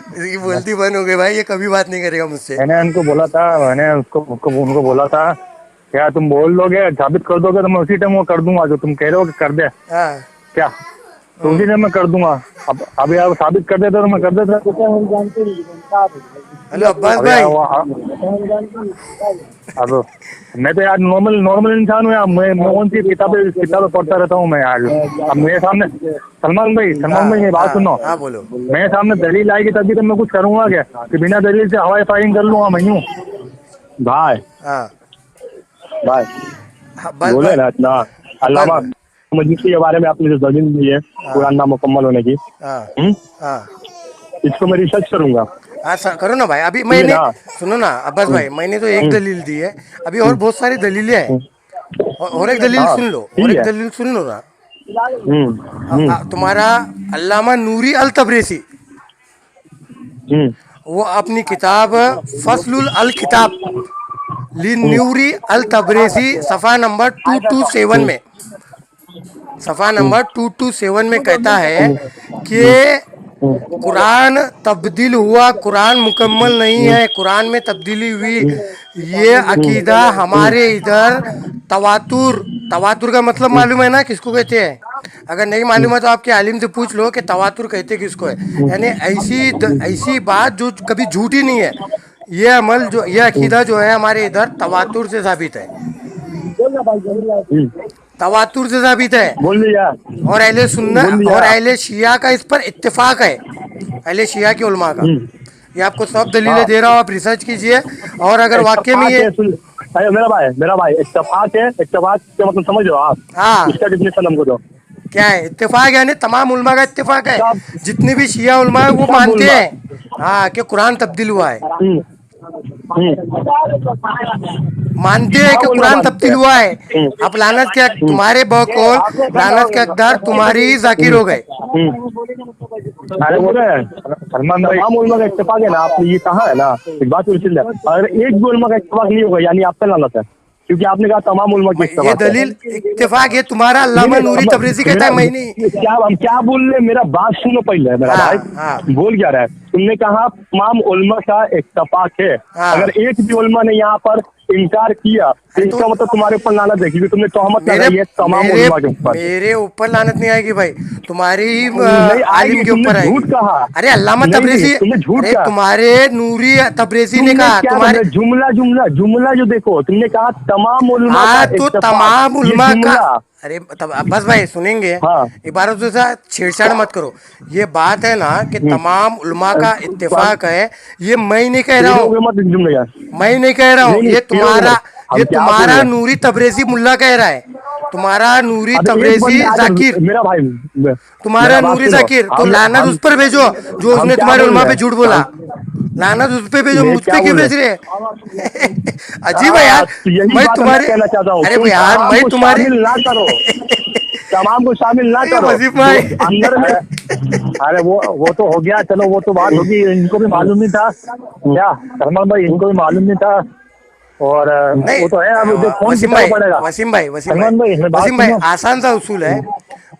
B: इसकी बोलती बंद हो गई भाई, ये कभी बात नहीं करेगा मुझसे।
C: मैंने उनको बोला था, मैंने उनको बोला था, क्या तुम बोल दोगे, साबित कर दोगे तो मैं उसी टाइम वो कर दूंगा जो तुम कह रहे हो कि कर दे।
B: हाँ।
C: क्या? तो उसी टाइम मैं कर दूंगा। अब अभी आप साबित कर देते तो मैं कर देता।
B: हेलो अब्बास
C: अभी
B: भाई।
C: अब मैं तो यार नॉर्मल नॉर्मल इंसान हूँ यार। मैं कौन सी किताबें पढ़ता रहता हूँ मैं यार। अब मेरे सामने सलमान भाई ये बात
B: हाँ,
C: सुनो।
B: हाँ बोलो।
C: मेरे सामने दलील आएगी तभी तो मैं कुछ करूंगा क्या, कि बिना दलील से हवाई फायरिंग कर लूंगा मैं यूं? भाई
B: हाँ
C: भाई
B: अब्बास
C: बोले
B: भाई।
C: ना इतना। अल्लामा मजलिस के बारे में आपने जो दलील दी है कुरान ना मुकम्मल होने की,
B: हाँ हाँ
C: इसको मैं रिसर्च करूंगा।
B: हाँ करो ना भाई। अभी
C: ठीक है
B: मैंने,
C: ना?
B: सुनो ना अब्बास भाई, मैंने तो एक दलील दी है, अभी और बहुत सारी दलीलें हैं। और एक दलील
C: हाँ
B: सुन लो, और
C: ठीक
B: एक
C: है।
B: दलील सुन लो ना।
C: हम्म
B: तुम्हारा अल्लामा नूरी अल तबरेसी,
C: हम्म
B: वो अपनी किताब फसलुल अल किताब लिन्नूरी अल तबरेसी सफ़ा नंबर 227 में, सफ़ा नंबर 227 में कहता है कि कुरान तब्दील हुआ, कुरान मुकम्मल नहीं है, कुरान में तब्दीली हुई। ये अकीदा हमारे इधर तवातुर, तवातुर का मतलब मालूम है ना किसको कहते हैं? अगर नहीं मालूम है तो आपके आलिम से पूछ लो कि तवातुर कहते किसको है। यानी ऐसी बात जो कभी झूठी नहीं है। ये अमल जो, ये अकीदा जो है हमारे इधर तवातुर से साबित है, तवातुर से साबित है।
C: बोल दिया
B: और अहले सुन्ना
C: बोल
B: और
C: दिया।
B: अहले शिया का इस पर इत्तेफाक है, अहले शिया के उलमा का। ये आपको सब दलीलें
C: हाँ
B: दे रहा हूँ, आप रिसर्च कीजिए। और अगर वाकई में
C: इत्तेफाक
B: ये,
C: है अरे मेरा भाई इत्तेफाक है। इत्तेफाक का मतलब समझ रहे हो आप?
B: हाँ
C: इसका डिफिनेशन हमको दो।
B: क्या है इत्तेफाक? यानी तमाम उलमा का इत्तेफाक है,
C: सब
B: जितने भी शिया उलमा है वो
C: सब
B: मानते
C: बोलना।
B: हैं हाँ कि कुरान तब्दील हुआ है, मानते हैं
C: सब
B: कि
C: बोलना
B: कुरान
C: मानते
B: तब्दील
C: हैं।
B: हुआ है। अब लानत के तुम्हारे बकौल, लानत के हकदार तुम्हारी ही जाकिर हो गए।
C: अरे बोल रहे हैं सलमान भाई, तमाम उलमा का इत्तेफाक है ना, आपने ये कहा है ना, एक बात और है, अगर एक भी उलमा का इत्तेफाक नहीं होगा यानी आप पे लानत है, क्योंकि आपने कहा तमाम उलमा की
B: ये
C: इत्तेफाक है।
B: दलील इत्तेफाक है तुम्हारा,
C: नहीं
B: अल्लामा नूरी तबरेज़ी कहता है मैं नहीं।
C: क्या हम क्या बोल रहे, मेरा बात सुनो पहले मेरा
B: हाँ हाँ
C: भाई। बोल क्या रहा है? तुमने कहा तमाम उलमा का इत्तेफाक है।
B: हाँ।
C: अगर एक भी उलमा ने यहाँ पर इनकार किया तो इसका मतलब तुम्हारे ऊपर लानत है, क्योंकि तुमने तोहमत
B: मेरे
C: लगाई है तमाम
B: मेरे
C: उलमा के ऊपर।
B: मेरे ऊपर लानत नहीं आएगी भाई, तुम्हारी ही
C: नहीं
B: आलिम
C: आएगी,
B: के
C: तुमने
B: ऊपर आएगी।
C: झूठ कहा।
B: अरे अल्लामा
C: नहीं
B: तबरेज़ी,
C: तुमने झूठ
B: अरे
C: कहा।
B: तुम्हारे नूरी तबरेज़ी ने
C: तुमने
B: कहा
C: क्या
B: तुम्हारे,
C: बोला? जुमला जुमला जुमला जो देखो, तुमने कहा तमाम उलमा का
B: हाँ तो
C: इत्तेफाक,
B: तमाम
C: ये
B: उलमा का,
C: जुमला।
B: अरे तब अब्बास भाई सुनेंगे,
C: हाँ
B: इबारत से छेड़छाड़ मत करो। ये बात है ना कि तमाम उलमा का इत्तेफाक है, ये मैं नहीं कह रहा हूँ,
C: तेरे मत जुमले यार।
B: मैं नहीं कह रहा हूँ,
C: नहीं
B: ये
C: तेरे
B: तुम्हारा,
C: मत। हम
B: ये
C: क्या बोल
B: तुम्हारा
C: रहे हैं?
B: नूरी तबरेज़ी मुल्ला कह रहा है, तुम्हारा नूरी
C: अब एक
B: तबरेज़ी
C: बंदे
B: जाकिर,
C: मेरा भाई
B: तुम्हारा
C: मेरा बात
B: नूरी
C: सुनो।
B: जाकिर, तो
C: हम
B: लानत
C: हम
B: उस पर भेजो जो
C: हम
B: उसने
C: क्या
B: तुम्हारे
C: बोल
B: उलमा
C: रहे
B: पे झूठ
C: हैं?
B: बोला।
C: हम
B: लानत उस पे भेजो,
C: मैं
B: मुझ
C: क्या
B: पे क्यों
C: बोल
B: भेज रहे हैं? अजीब है यार।
C: तो यही
B: मैं
C: बात मैं
B: तुम्हारे,
C: कहना चाहता हूँ,
B: अरे
C: तुम
B: यार
C: तमाम
B: मैं
C: को
B: तुम्हारे,
C: शामिल ना करो, तमाम को शामिल ना
B: ये
C: करो
B: वजीफ
C: जो
B: भाई।
C: अंदर में। अरे वो तो हो गया, चलो वो तो बात होगी, इनको भी मालूम नहीं था क्या सलमान भाई, इनको भी मालूम नहीं था। और
B: नहीं
C: वो तो है, अब जो कौन
B: वसीम
C: किताब
B: भाई,
C: पढ़ेगा?
B: वसीम भाई, वसीम भाई,
C: सलमान भाई इसमें बात
B: वसीम भाई,
C: सुनो।
B: आसान सा उसूल है।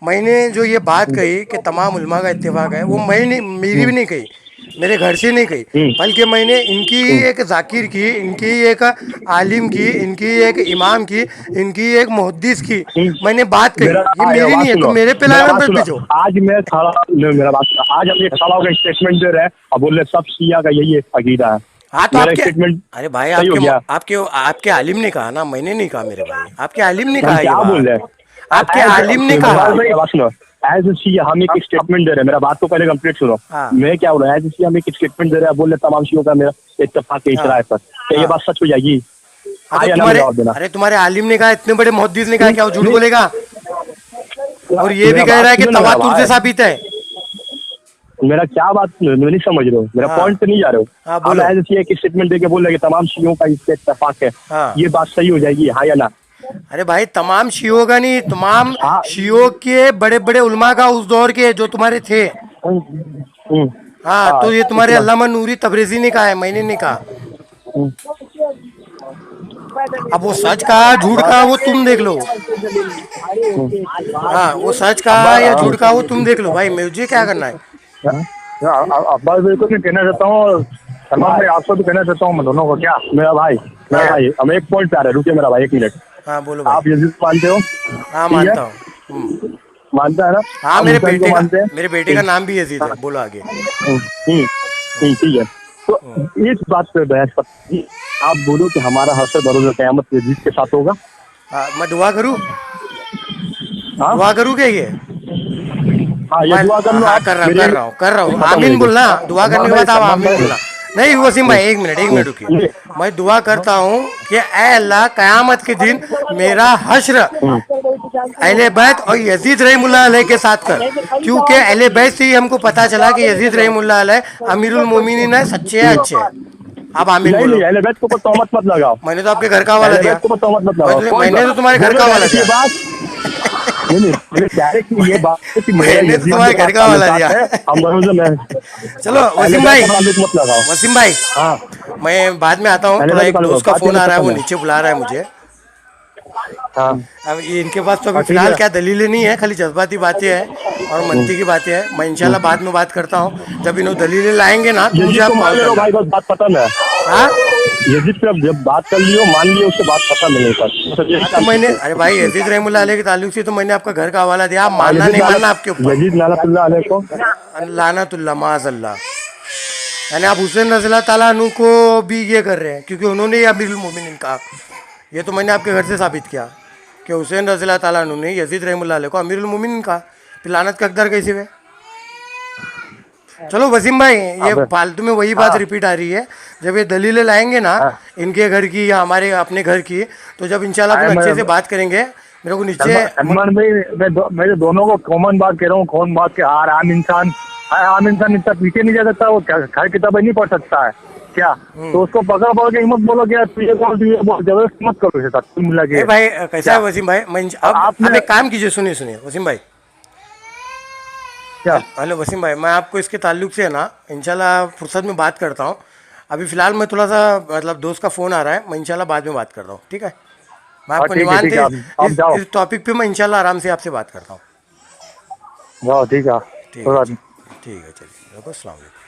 B: मैंने जो ये बात कही कि तमाम उलमा का इत्तेफाक है, वो मैं नहीं, मेरी भी नहीं कही, मेरे घर से नहीं कही, बल्कि मैंने इनकी ही एक जाकिर की, इनकी ही एक आलिम की, इनकी ही एक इमाम की, इनकी ही एक मुहद्दिस की मैंने बात कही। ये मेरी नहीं है, तो मेरे पे
C: मेरा
B: लाना
C: बात
B: मत
C: सुनो।
B: भेजो।
C: आज मैं खड़ा मेरा बात सुनो। आज हम ये खड़ा होकर स्टेटमेंट दे रहे हैं और बोल रहे सब शिया का यही अकीदा है।
B: हाँ तो
C: मेरा
B: आपके,
C: स्टेटमेंट
B: अरे भाई
C: सही हो
B: आपके
C: गया?
B: आपके आपके आलिम ने कहा ना, मैंने नहीं कहा मेरे भाई, आपके आलिम ने
C: हम
B: कहा ये
C: क्या बोल
B: बात,
C: रहे हैं?
B: आपके आलिम ने
C: मेरा
B: कहा।
C: बात सुनो। एज शिया हम एक स्टेटमेंट दे रहे हैं, मेरा बात को पहले कंप्लीट सुनो।
B: हाँ।
C: मैं क्या बोल रहा हूँ, एज शिया हम एक स्टेटमेंट दे रहे हैं, बोल रहे तमाम शियों का मेरा इत्तेफाक है इस राय पर। क्या ये
B: हाँ।
C: बात सच हो जाएगी?
B: हाँ
C: हाँ
B: तो
C: या ना में
B: तुम्हारे,
C: जवाब देना।
B: अरे तुम्हारे आलिम ने कहा, इतने बड़े मुहद्दिस ने कहा, क्या वो झूठ बोलेगा? और ये भी
C: मेरा
B: कह
C: बात
B: रहा है कि
C: सुनो ना मेरा
B: तवातुर से
C: भाई।
B: साबित है।
C: मेरा क्या बात मैं नहीं समझ रहे हो, मेरा
B: हाँ।
C: पॉइंट पे नहीं जा रहे हो।
B: हाँ,
C: आप
B: बोलो।
C: ऐसे एक स्टेटमेंट देके बोल रहे कि तमाम शियों का इससे इत्तेफाक है,
B: हाँ।
C: ये बात सही हो जाएगी, हाँ या ना?
B: अरे भाई तमाम शियों का नहीं, तमाम
C: हाँ।
B: शियों के बड़े बड़े उलमा का उस दौर के जो तुम्हारे थे।
C: हम्म,
B: हाँ, तो ये तुम्हारे
C: इतना-
B: अल्लामा नूरी तबरेजी ने कहा है, मैंने नहीं कहा।
C: हम्म,
B: अब वो सच कहा झूठ कहा वो तुम देख लो। हाँ, वो सच कहा या झूठ कहा वो तुम देख लो भाई, मुझे क्या करना है।
C: अब्बास भाई को मैं कहना चाहता हूँ, सलमान भाई आपको भी कहना चाहता हूँ, मैं दोनों को, क्या मेरा भाई हम एक पॉइंट पे आ रहे हैं, रुकिए मेरा भाई 1 मिनट।
B: हाँ बोलो
C: आप
B: भाई।
C: यजीद मानते हो?
B: हाँ
C: ठीक है?
B: मानता हूँ।
C: मानता है ना?
B: हाँ
C: आप हुसैन को मानते हैं?
B: मेरे बेटे का नाम भी यजीद है, बोलो आगे।
C: ठीक है। तो इस बात पे बहस पर आप बोलो कि हमारा हशर बरोज क़यामत यजीद के साथ होगा?
B: हाँ, मैं दुआ करूँ?
C: हाँ
B: दुआ करूँ क्या ये?
C: हाँ, ये दुआ कर लो
B: हाँ
C: आप।
B: कर
C: मेरे-
B: रहा हूँ
C: खत्म
B: आमीन
C: हो
B: बोलना।
C: गया।
B: दुआ करने के बाद आप आमीन बोलना। नहीं वसीम भाई, एक मिनट रुकिए। मैं दुआ करता हूँ कि ऐ अल्लाह क़यामत के दिन मेरा हश्र अहले बैत और यजीद रहमुल्लाह अलैह के साथ कर, क्योंकि अहले बैत से ही हमको पता चला कि यजीद रहमुल्लाह अलैह अमीरुल मोमिनीन है, सच्चे हैं, अच्छे हैं। आप आमीन
C: नहीं
B: बोलो।
C: नहीं, अहले बैत के ऊपर तोहमत मत लगाओ।
B: मैंने तो आपके घर का हवाला
C: अहले
B: दिया।
C: बैत के ऊपर तोहमत मत लगाओ।
B: मैंने तो तुम्हारे घर का हवाला
C: ये
B: दिया।
C: बात नहीं, मैंने डायरेक्ट ये बात है कि मेरा
B: मैंने तो
C: यजीद
B: तुम्हारे
C: के
B: घर का
C: साथ
B: हवाला
C: ताल्लुकात
B: दिया।
C: है, हम बरोज में।
B: चलो
C: अहले
B: वसीम
C: बैत
B: भाई,
C: का ताल्लुक मत लगाओ।
B: वसीम भाई
C: हाँ
B: मैं बाद में आता हूँ,
C: अहले
B: थोड़ा
C: बैत
B: एक
C: का ताल्लुक
B: दोस्त का
C: बात
B: फोन
C: ये
B: आ रहा है, वो
C: खत्म है।
B: नीचे बुला रहा है मुझे।
C: हाँ
B: अब ये इनके पास तो अभी
C: ठीक
B: फिलहाल
C: है।
B: क्या दलीलें नहीं है, खाली जज्बाती बातें हैं और मनती की बातें हैं। मैं इंशाल्लाह बाद में बात करता हूँ, जब इन्हों दलीलें लाएंगे ना तो मुझे
C: यजीद
B: आप
C: को मान
B: कॉल
C: ले लो
B: करना।
C: भाई, बस बात खत्म है।
B: हाँ
C: यजीद पे अब जब बात कर लियो, मान लियो, उसके बाद खत्म है।
B: तो मैंने, अरे भाई यजीद रहमुल्लाह अलैह के ताल्लुक से तो मैंने आपका घर का हवाला दिया, आप मानना नहीं मानना आपके ऊपर।
C: यजीद नालतुल्लाह अलैह को
B: लानतुल्लाह माज़अल्लाह, यानी आप हुसैन रज़ियल्लाहु ताला अन्हु को भी ये कर रहे हैं, क्योंकि उन्होंने ही अमीरुल मोमिनीन कहा। ये तो मैंने आपके घर से साबित किया कि हुसैन रज़ियल्लाहु ताला अन्हु ने यजीद रहमुल्लाह अलैह को अमीरुल मोमिनीन कहा, फिर लानत के हकदार कैसे हुए? चलो वसीम भाई, ये फालतू में वही बात रिपीट आ रही है। जब ये दलीलें लाएंगे ना इनके घर की या हमारे अपने घर की, तो जब इंशाल्लाह अपन अच्छे से बात करेंगे। मेरे को नीचे
C: सलमान भाई, मैं तो दोनों को कॉमन बात कह रहा हूँ, कौन बात के आम इंसान इतना पीछे नहीं जा सकता, वो खैर किताबें नहीं पढ़ सकता है क्या? तो उसको पकड़ पकड़ के हिम्मत बोलो क्या तू ये बोल, जबरदस्त मत करो इसके साथ, तुम मिला के।
B: भाई कैसा है वसीम भाई, मैं अब
C: आपने-
B: आप एक काम कीजिए, सुनिए वसीम भाई।
C: क्या?
B: हेलो वसीम भाई, मैं आपको इसके ताल्लुक से है ना इंशाल्लाह फुर्सत में बात करता हूँ। अभी फ़िलहाल मैं थोड़ा सा मतलब दोस्त का फ़ोन आ रहा है, मैं इंशाल्लाह बाद में बात कर रहा हूँ, ठीक है? मैं आपको
C: ठीक है,
B: निवान
C: ठीक है, आप जाओ।
B: इस टॉपिक पे मैं इंशाल्लाह आराम से आपसे बात करता हूँ।
C: ठीक है,
B: ठीक है, ठीक है, चलिए, रखो, अस्सलाम वालेकुम।